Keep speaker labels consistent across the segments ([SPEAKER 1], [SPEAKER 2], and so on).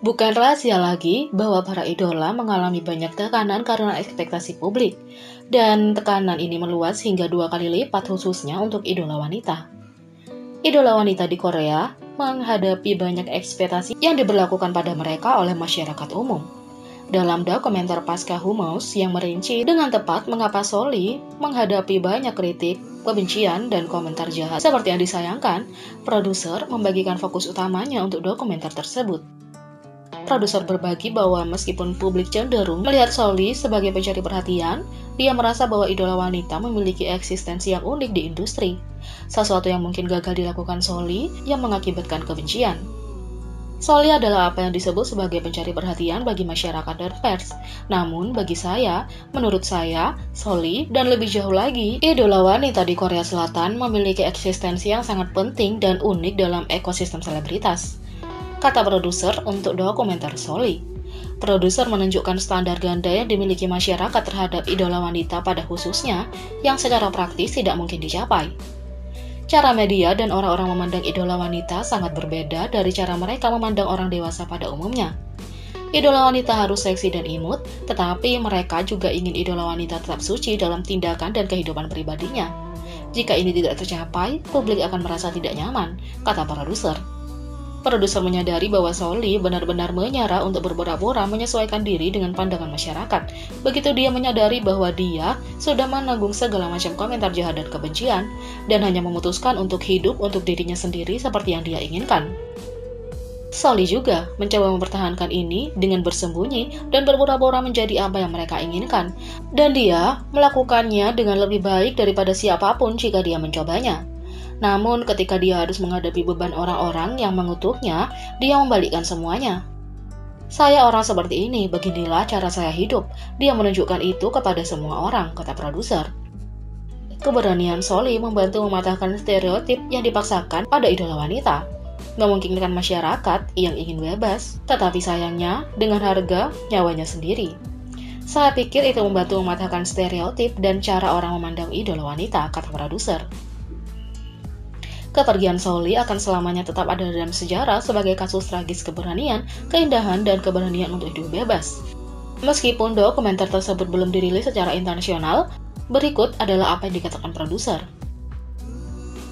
[SPEAKER 1] Bukan rahasia lagi bahwa para idola mengalami banyak tekanan karena ekspektasi publik, dan tekanan ini meluas hingga 2 kali lipat khususnya untuk idola wanita. Idola wanita di Korea menghadapi banyak ekspektasi yang diberlakukan pada mereka oleh masyarakat umum. Dalam dokumenter Pasca Humus yang merinci dengan tepat mengapa Soli menghadapi banyak kritik, kebencian, dan komentar jahat seperti yang disayangkan, produser membagikan fokus utamanya untuk dokumenter tersebut. Produser berbagi bahwa meskipun publik cenderung melihat Soli sebagai pencari perhatian, dia merasa bahwa idola wanita memiliki eksistensi yang unik di industri, sesuatu yang mungkin gagal dilakukan Soli yang mengakibatkan kebencian. Soli adalah apa yang disebut sebagai pencari perhatian bagi masyarakat dan pers. Namun menurut saya, Soli dan lebih jauh lagi, idola wanita di Korea Selatan memiliki eksistensi yang sangat penting dan unik dalam ekosistem selebritas, kata produser untuk dokumenter Soli. Produser menunjukkan standar ganda yang dimiliki masyarakat terhadap idola wanita pada khususnya, yang secara praktis tidak mungkin dicapai. Cara media dan orang-orang memandang idola wanita sangat berbeda dari cara mereka memandang orang dewasa pada umumnya. Idola wanita harus seksi dan imut, tetapi mereka juga ingin idola wanita tetap suci dalam tindakan dan kehidupan pribadinya. Jika ini tidak tercapai, publik akan merasa tidak nyaman, kata produser. Produser menyadari bahwa Soli benar-benar menyerah untuk berpura-pura menyesuaikan diri dengan pandangan masyarakat. Begitu dia menyadari bahwa dia sudah menanggung segala macam komentar jahat dan kebencian, dan hanya memutuskan untuk hidup untuk dirinya sendiri seperti yang dia inginkan. Soli juga mencoba mempertahankan ini dengan bersembunyi dan berpura-pura menjadi apa yang mereka inginkan, dan dia melakukannya dengan lebih baik daripada siapapun jika dia mencobanya. Namun ketika dia harus menghadapi beban orang-orang yang mengutuknya, dia membalikkan semuanya. Saya orang seperti ini, beginilah cara saya hidup. Dia menunjukkan itu kepada semua orang, kata produser. Keberanian Soli membantu mematahkan stereotip yang dipaksakan pada idola wanita, memungkinkan masyarakat yang ingin bebas, tetapi sayangnya dengan harga nyawanya sendiri. Saya pikir itu membantu mematahkan stereotip dan cara orang memandang idola wanita, kata produser. Kepergian Soli akan selamanya tetap ada dalam sejarah sebagai kasus tragis keberanian, keindahan, dan keberanian untuk hidup bebas. Meskipun dokumenter tersebut belum dirilis secara internasional, berikut adalah apa yang dikatakan produser.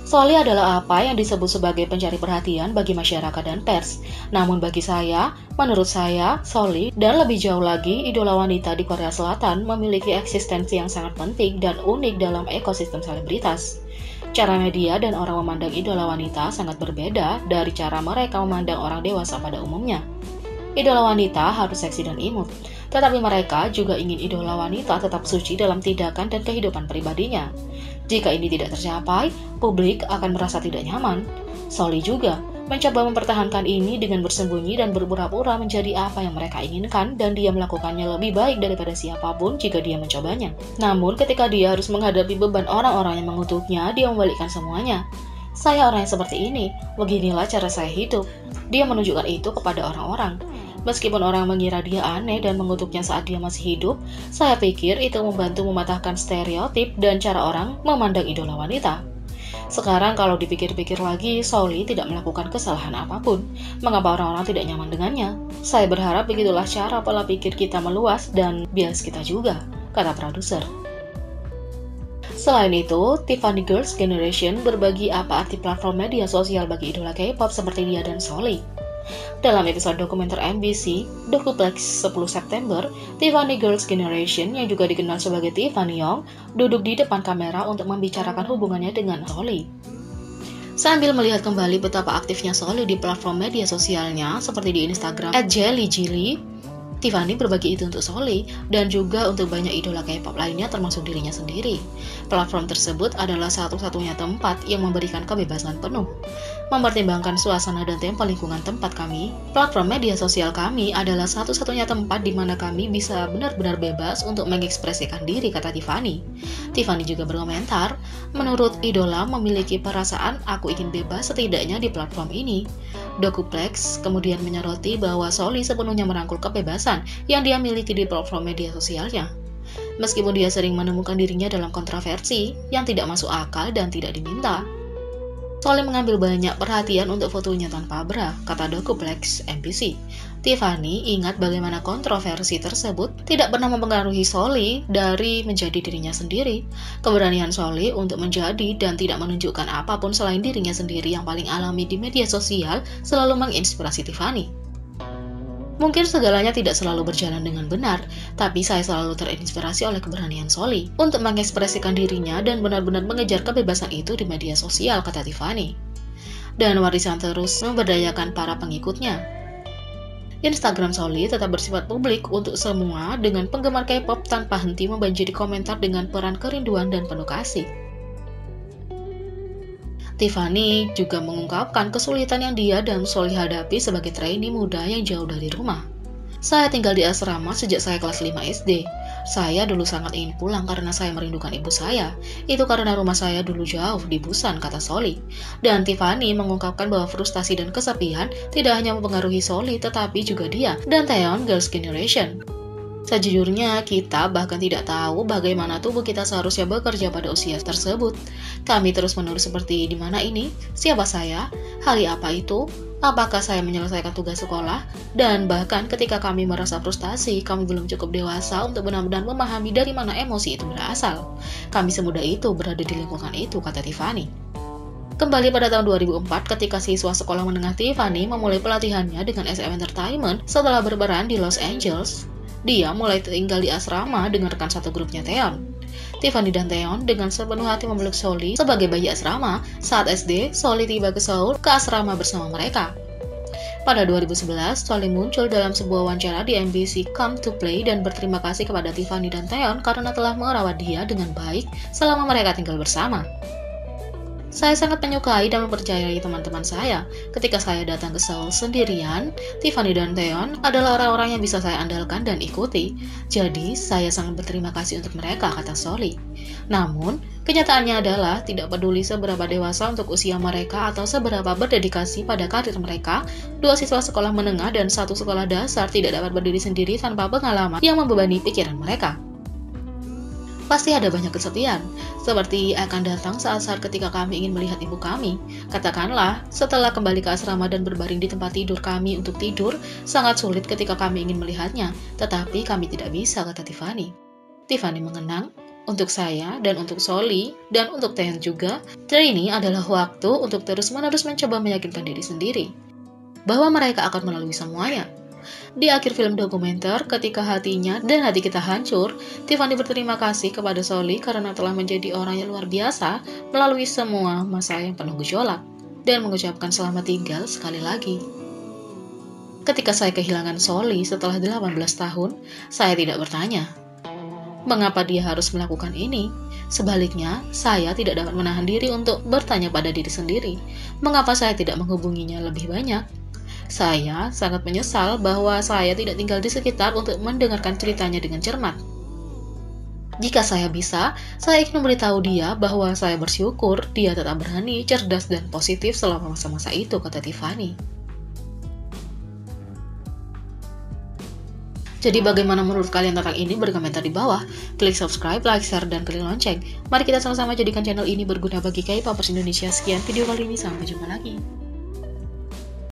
[SPEAKER 1] Soli adalah apa yang disebut sebagai pencari perhatian bagi masyarakat dan pers. Namun menurut saya, Soli dan lebih jauh lagi idola wanita di Korea Selatan memiliki eksistensi yang sangat penting dan unik dalam ekosistem selebritas. Cara media dan orang memandang idola wanita sangat berbeda dari cara mereka memandang orang dewasa pada umumnya. Idola wanita harus seksi dan imut, tetapi mereka juga ingin idola wanita tetap suci dalam tindakan dan kehidupan pribadinya. Jika ini tidak tercapai, publik akan merasa tidak nyaman. Soli juga mencoba mempertahankan ini dengan bersembunyi dan berpura-pura menjadi apa yang mereka inginkan, dan dia melakukannya lebih baik daripada siapapun jika dia mencobanya. Namun ketika dia harus menghadapi beban orang-orang yang mengutuknya, dia membalikkan semuanya. Saya orang yang seperti ini, beginilah cara saya hidup. Dia menunjukkan itu kepada orang-orang. Meskipun orang mengira dia aneh dan mengutuknya saat dia masih hidup, saya pikir itu membantu mematahkan stereotip dan cara orang memandang idola wanita. Sekarang kalau dipikir-pikir lagi, Soli tidak melakukan kesalahan apapun. Mengapa orang-orang tidak nyaman dengannya? Saya berharap begitulah cara pola pikir kita meluas dan bias kita juga, kata produser. Selain itu, Tiffany Girls Generation berbagi apa arti platform media sosial bagi idola K-pop seperti dia dan Soli. Dalam episode dokumenter MBC, Dokuplex 10 September, Tiffany Girls Generation yang juga dikenal sebagai Tiffany Young duduk di depan kamera untuk membicarakan hubungannya dengan Soli. Sambil melihat kembali betapa aktifnya Soli di platform media sosialnya seperti di Instagram @jellygilly, Tiffany berbagi itu untuk Soli dan juga untuk banyak idola K-pop lainnya termasuk dirinya sendiri. Platform tersebut adalah satu-satunya tempat yang memberikan kebebasan penuh. Mempertimbangkan suasana dan tempo lingkungan tempat kami, platform media sosial kami adalah satu-satunya tempat di mana kami bisa benar-benar bebas untuk mengekspresikan diri, kata Tiffany. Tiffany juga berkomentar, menurut idola memiliki perasaan aku ingin bebas setidaknya di platform ini. Dokuplex kemudian menyoroti bahwa Soli sepenuhnya merangkul kebebasan yang dia miliki di platform media sosialnya. Meskipun dia sering menemukan dirinya dalam kontroversi yang tidak masuk akal dan tidak diminta. Soli mengambil banyak perhatian untuk fotonya tanpa bra, kata Dokuplex NBC. Tiffany ingat bagaimana kontroversi tersebut tidak pernah mempengaruhi Soli dari menjadi dirinya sendiri. Keberanian Soli untuk menjadi dan tidak menunjukkan apapun selain dirinya sendiri yang paling alami di media sosial selalu menginspirasi Tiffany. Mungkin segalanya tidak selalu berjalan dengan benar, tapi saya selalu terinspirasi oleh keberanian Soli untuk mengekspresikan dirinya dan benar-benar mengejar kebebasan itu di media sosial, kata Tiffany. Dan warisan terus memberdayakan para pengikutnya. Instagram Soli tetap bersifat publik untuk semua dengan penggemar K-pop tanpa henti membanjiri komentar dengan peran kerinduan dan penuh kasih. Tiffany juga mengungkapkan kesulitan yang dia dan Soli hadapi sebagai trainee muda yang jauh dari rumah. Saya tinggal di asrama sejak saya kelas 5 SD. Saya dulu sangat ingin pulang karena saya merindukan ibu saya. Itu karena rumah saya dulu jauh di Busan, kata Soli. Dan Tiffany mengungkapkan bahwa frustasi dan kesepian tidak hanya mempengaruhi Soli tetapi juga dia dan Taeyeon Girls' Generation. Sejujurnya, kita bahkan tidak tahu bagaimana tubuh kita seharusnya bekerja pada usia tersebut. Kami terus-menerus seperti di mana ini, siapa saya, hari apa itu, apakah saya menyelesaikan tugas sekolah, dan bahkan ketika kami merasa frustasi, kami belum cukup dewasa untuk benar-benar memahami dari mana emosi itu berasal. Kami semudah itu berada di lingkungan itu, kata Tiffany. Kembali pada tahun 2004 ketika siswa sekolah menengah Tiffany memulai pelatihannya dengan SM Entertainment setelah berperan di Los Angeles. Dia mulai tinggal di asrama dengan rekan satu grupnya Taeyeon. Tiffany dan Taeyeon dengan sepenuh hati memeluk Soli sebagai bayi asrama. Saat SD, Soli tiba ke Seoul ke asrama bersama mereka. Pada 2011, Soli muncul dalam sebuah wawancara di MBC Come to Play dan berterima kasih kepada Tiffany dan Taeyeon karena telah merawat dia dengan baik selama mereka tinggal bersama. Saya sangat menyukai dan mempercayai teman-teman saya. Ketika saya datang ke Seoul sendirian, Tiffany dan Taeyeon adalah orang-orang yang bisa saya andalkan dan ikuti. Jadi, saya sangat berterima kasih untuk mereka, kata Soli. Namun, kenyataannya adalah tidak peduli seberapa dewasa untuk usia mereka atau seberapa berdedikasi pada karir mereka, dua siswa sekolah menengah dan satu sekolah dasar tidak dapat berdiri sendiri tanpa pengalaman yang membebani pikiran mereka. Pasti ada banyak kesepian, seperti akan datang saat-saat ketika kami ingin melihat ibu kami. Katakanlah, setelah kembali ke asrama dan berbaring di tempat tidur kami untuk tidur, sangat sulit ketika kami ingin melihatnya, tetapi kami tidak bisa, kata Tiffany. Tiffany mengenang, untuk saya dan untuk Soli dan untuk Taeyeon juga, trainee adalah waktu untuk terus-menerus mencoba meyakinkan diri sendiri bahwa mereka akan melalui semuanya. Di akhir film dokumenter, ketika hatinya dan hati kita hancur, Tiffany berterima kasih kepada Soli karena telah menjadi orang yang luar biasa melalui semua masa yang penuh gejolak, dan mengucapkan selamat tinggal sekali lagi. Ketika saya kehilangan Soli setelah 18 tahun, saya tidak bertanya, mengapa dia harus melakukan ini? Sebaliknya, saya tidak dapat menahan diri untuk bertanya pada diri sendiri, mengapa saya tidak menghubunginya lebih banyak? Saya sangat menyesal bahwa saya tidak tinggal di sekitar untuk mendengarkan ceritanya dengan cermat. Jika saya bisa, saya ingin memberitahu dia bahwa saya bersyukur dia tetap berani, cerdas, dan positif selama masa-masa itu, kata Tiffany. Jadi bagaimana menurut kalian tentang ini? Berkomentar di bawah. Klik subscribe, like, share, dan klik lonceng. Mari kita sama-sama jadikan channel ini berguna bagi K-popers Indonesia. Sekian video kali ini, sampai jumpa lagi.